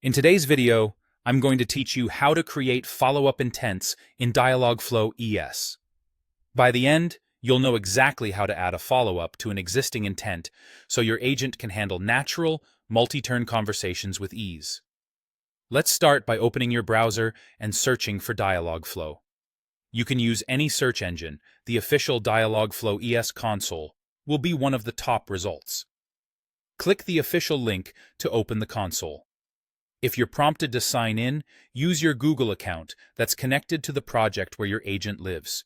In today's video, I'm going to teach you how to create follow-up intents in Dialogflow ES. By the end, you'll know exactly how to add a follow-up to an existing intent so your agent can handle natural, multi-turn conversations with ease. Let's start by opening your browser and searching for Dialogflow. You can use any search engine. The official Dialogflow ES console will be one of the top results. Click the official link to open the console. If you're prompted to sign in, use your Google account that's connected to the project where your agent lives.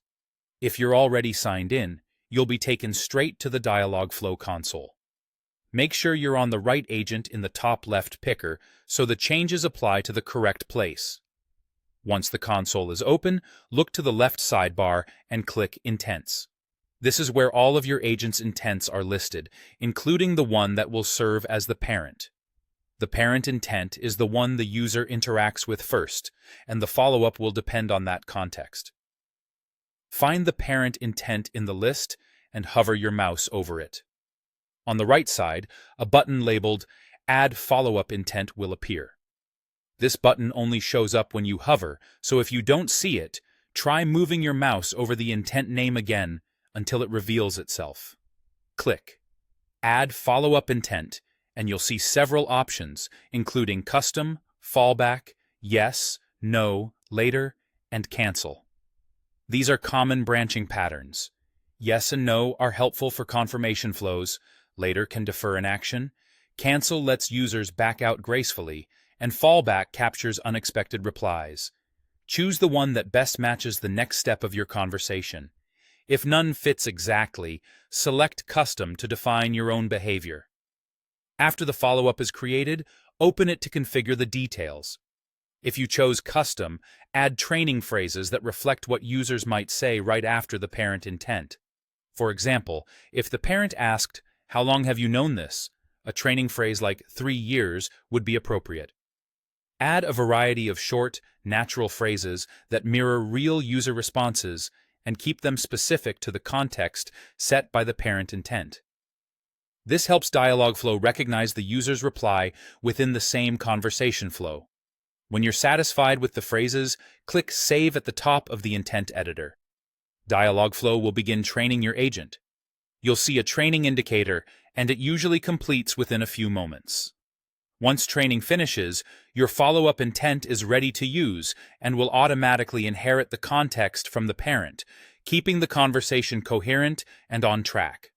If you're already signed in, you'll be taken straight to the Dialogflow console. Make sure you're on the right agent in the top left picker so the changes apply to the correct place. Once the console is open, look to the left sidebar and click Intents. This is where all of your agent's intents are listed, including the one that will serve as the parent. The parent intent is the one the user interacts with first, and the follow-up will depend on that context. Find the parent intent in the list and hover your mouse over it. On the right side, a button labeled Add Follow-up Intent will appear. This button only shows up when you hover, so if you don't see it, try moving your mouse over the intent name again until it reveals itself. Click Add Follow-up Intent, and you'll see several options, including Custom, Fallback, Yes, No, Later, and Cancel. These are common branching patterns. Yes and No are helpful for confirmation flows, Later can defer an action, Cancel lets users back out gracefully, and Fallback captures unexpected replies. Choose the one that best matches the next step of your conversation. If none fits exactly, select Custom to define your own behavior. After the follow-up is created, open it to configure the details. If you chose Custom, add training phrases that reflect what users might say right after the parent intent. For example, if the parent asked, "How long have you known this?" a training phrase like 3 years would be appropriate. Add a variety of short, natural phrases that mirror real user responses and keep them specific to the context set by the parent intent. This helps Dialogflow recognize the user's reply within the same conversation flow. When you're satisfied with the phrases, click Save at the top of the intent editor. Dialogflow will begin training your agent. You'll see a training indicator, and it usually completes within a few moments. Once training finishes, your follow-up intent is ready to use and will automatically inherit the context from the parent, keeping the conversation coherent and on track.